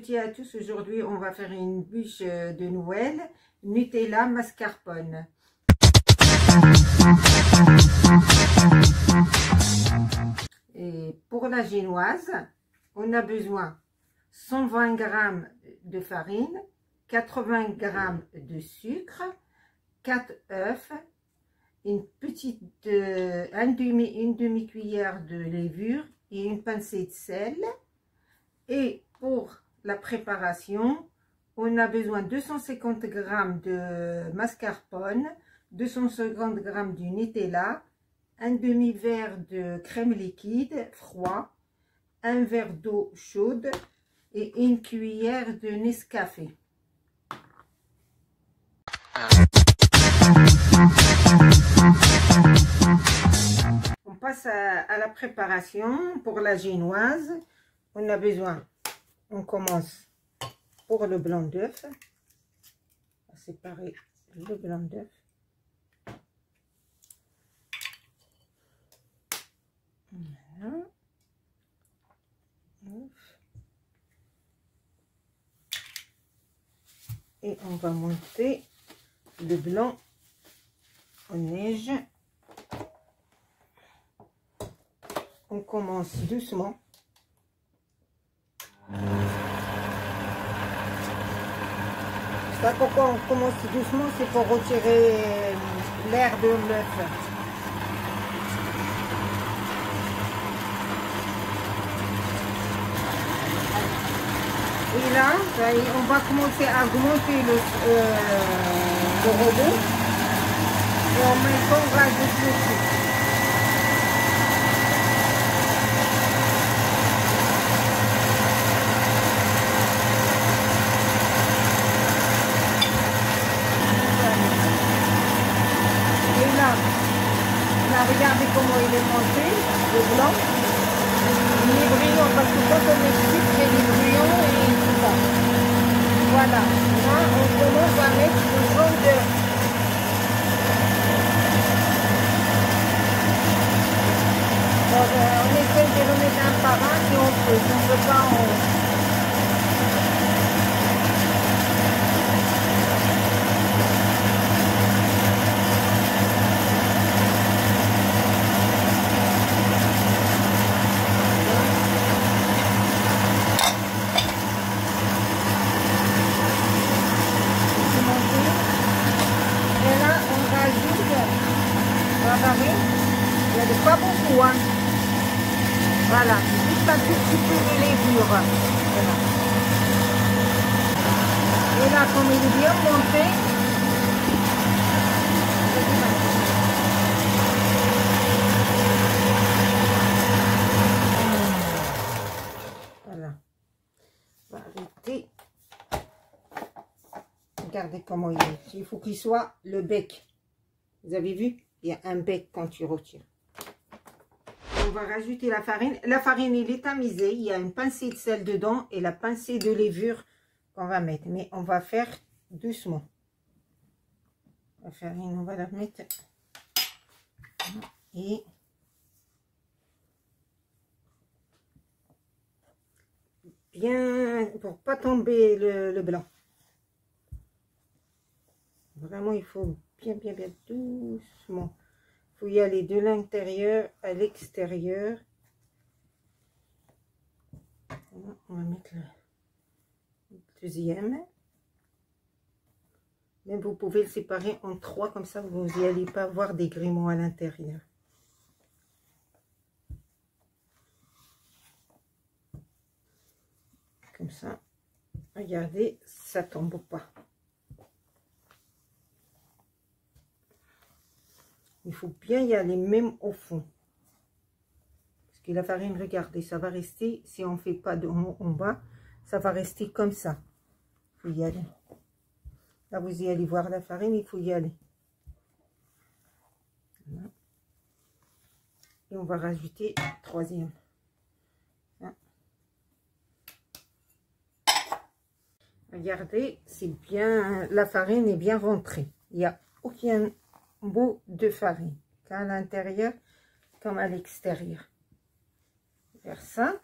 midi à tous. Aujourd'hui, on va faire une bûche de Noël, Nutella mascarpone. Et pour la génoise, on a besoin 120 g de farine, 80 g de sucre, 4 œufs, une demi-cuillère de levure et une pincée de sel. Et pour la préparation, on a besoin de 250 g de mascarpone, 250 g de Nutella, un demi-verre de crème liquide froid, un verre d'eau chaude et une cuillère de Nescafé. On passe à la préparation pour la génoise. On a besoin, on commence pour le blanc d'œuf, on va séparer le blanc d'œuf. Voilà. Et on va monter le blanc en neige. On commence doucement. Ça, pourquoi on commence doucement, c'est pour retirer l'air de l'œuf. Et là, on va commencer à augmenter le robot. Et en même temps, on va ajouter le sucre. Regardez comment il est monté, le blanc. Il est brillant parce que quand on met le sucre, il est brillant et tout ça. Voilà. Là, on commence à mettre le jaune d'œuf. On essaie de le mettre un par un si on peut. Si on ne peut pas, pas beaucoup, hein. Voilà, juste un tout petit peu de levure. Voilà. Et là, comme il est bien monté, voilà. On va arrêter. Regardez comment il est. Il faut qu'il soit le bec. Vous avez vu? Il y a un bec quand tu retires. On va rajouter la farine. La farine, il est tamisée. Il y a une pincée de sel dedans et la pincée de levure qu'on va mettre. Mais on va faire doucement. La farine, on va la mettre. Et bien, pour pas tomber le blanc. Vraiment, il faut bien doucement. Il faut y aller de l'intérieur à l'extérieur. On va mettre le deuxième. Même vous pouvez le séparer en 3, comme ça vous n'y allez pas voir des gréements à l'intérieur. Comme ça, regardez, ça tombe pas. Il faut bien y aller, même au fond. Parce que la farine, regardez, ça va rester, si on ne fait pas de haut en bas, ça va rester comme ça. Il faut y aller. Là, vous y allez voir la farine, il faut y aller. Voilà. Et on va rajouter troisième. Là. Regardez, c'est bien, la farine est bien rentrée. Il n'y a aucun bout de farine, qu'à l'intérieur comme à l'extérieur. Faire ça.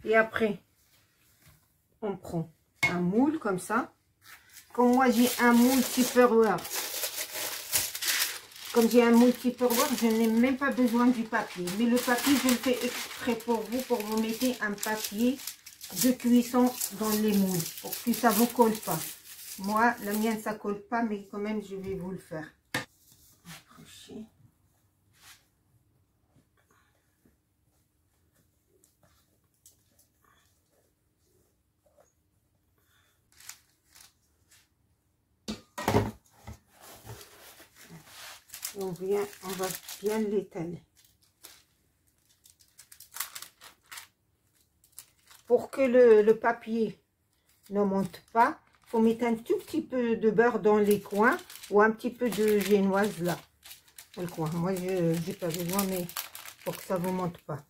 Et après, on prend un moule comme ça. Comme moi j'ai un moule Tupperware, je n'ai même pas besoin du papier. Mais le papier, je le fais exprès pour vous mettez un papier de cuisson dans les moules, pour que ça ne vous colle pas. Moi, la mienne, ça colle pas, mais quand même, je vais vous le faire. Accrocher. On va bien l'étaler. Pour que le papier ne monte pas, il faut mettre un tout petit peu de beurre dans les coins ou un petit peu de génoise là, dans le coin. Moi, je n'ai pas besoin, mais pour que ça ne vous monte pas.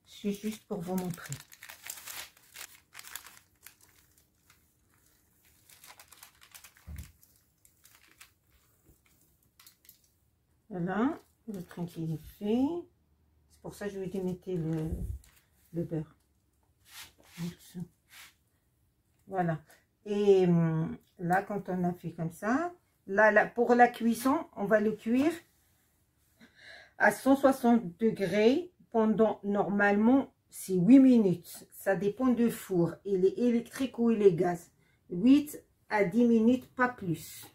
C'est juste pour vous montrer. Voilà, le train qui est fait. C'est pour ça que je vais mettre le beurre. Voilà. Et là, quand on a fait comme ça, là, pour la cuisson, on va le cuire à 160 degrés pendant, normalement, c'est 8 minutes. Ça dépend du four. Il est électrique ou il est gaz. 8 à 10 minutes, pas plus.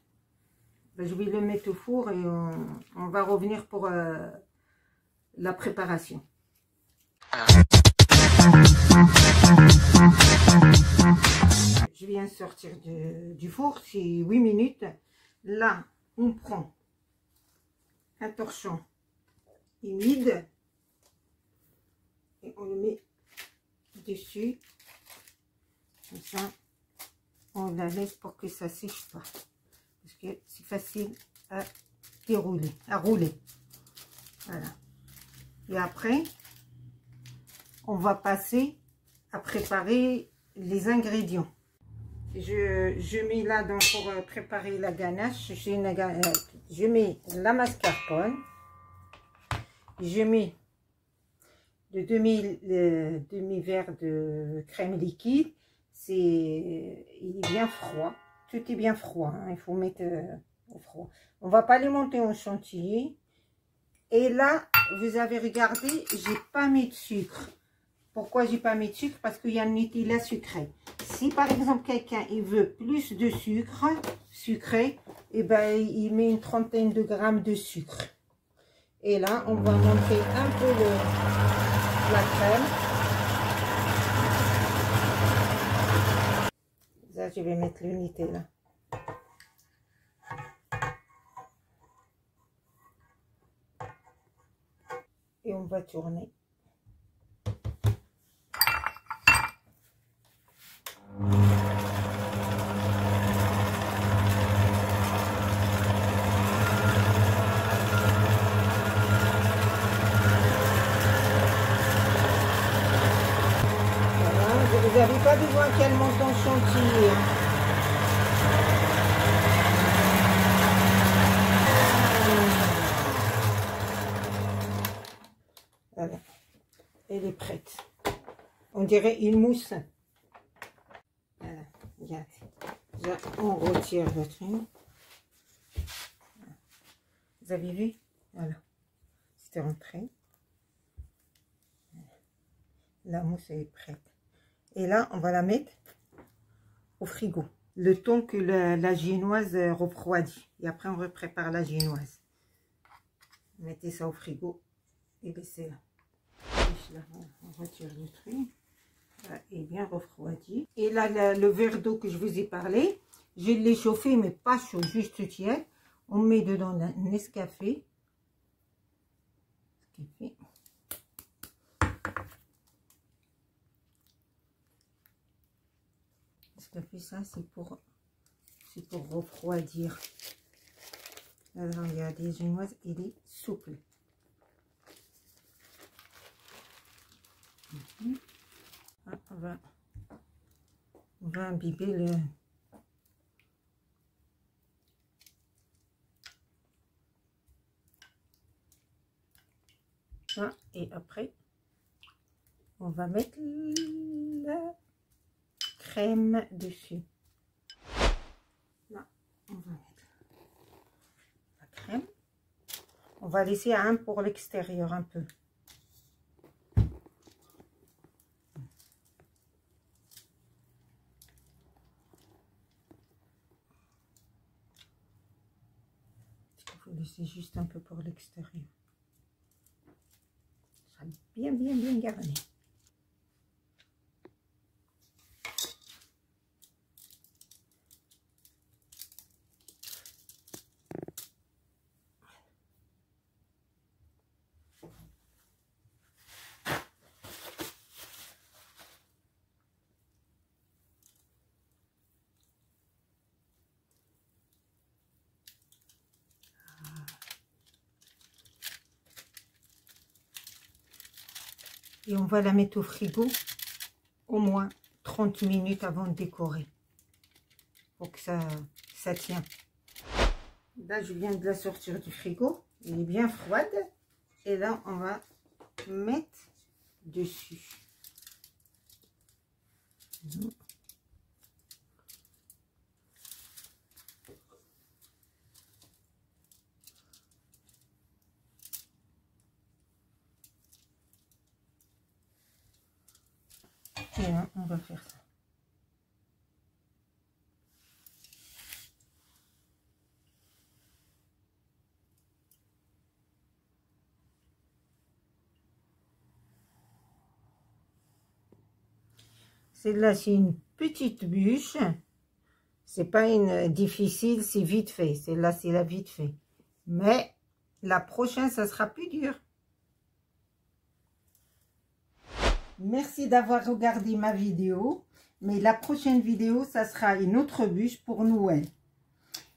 Je vais le mettre au four et on va revenir pour la préparation. Je viens sortir du four, c'est 8 minutes. Là, on prend un torchon humide et on le met dessus. Comme ça, on la laisse pour que ça sèche pas. Parce que c'est facile à dérouler, à rouler. Voilà. Et après, on va passer à préparer les ingrédients. Je mets là donc pour préparer la ganache, je mets la mascarpone, je mets le demi-verre de crème liquide. Il est bien froid, tout est bien froid, hein, il faut mettre au froid. On va pas les monter en chantilly. Et là, vous avez regardé, j'ai pas mis de sucre. Pourquoi j'ai pas mis de sucre? Parce qu'il y a un Nutella sucré. Si par exemple quelqu'un il veut plus de sucre sucré, et ben il met une trentaine de grammes de sucre. Et là, on va monter un peu la crème. Là, je vais mettre le Nutella. Et on va tourner. Vous n'avez pas besoin qu'elle monte en chantilly. Voilà, elle est prête. On dirait une mousse. Voilà, regardez. Là, on retire le truc. Vous avez vu? Voilà, c'est rentré. La mousse est prête. Et là, on va la mettre au frigo. Le temps que la génoise refroidit. Et après, on prépare la génoise. Mettez ça au frigo et laissez-la. On retire le truc. Voilà, et bien refroidi. Et là, le verre d'eau que je vous ai parlé, je l'ai chauffé, mais pas chaud, juste tiède. On met dedans un Nescafé. Nescafé, ça, c'est pour refroidir. Alors, il y a des génoises, il est souple. On va imbiber le... Et après, on va mettre la crème dessus. Là, on va mettre la crème. On va laisser un pour l'extérieur un peu. Il faut laisser juste un peu pour l'extérieur. Ça sera bien garni. Et on va la mettre au frigo au moins 30 minutes avant de décorer. Pour que ça tient. Là, je viens de la sortir du frigo. Elle est bien froide. Et là, on va mettre dessus. Et là, on va faire ça. Celle-là, c'est une petite bûche. C'est pas une difficile, c'est vite fait. Celle-là, c'est la vite fait. Mais la prochaine, ça sera plus dur. Merci d'avoir regardé ma vidéo. Mais la prochaine vidéo, ça sera une autre bûche pour Noël.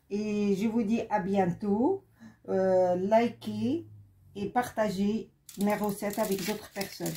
Et je vous dis à bientôt. Likez et partagez mes recettes avec d'autres personnes.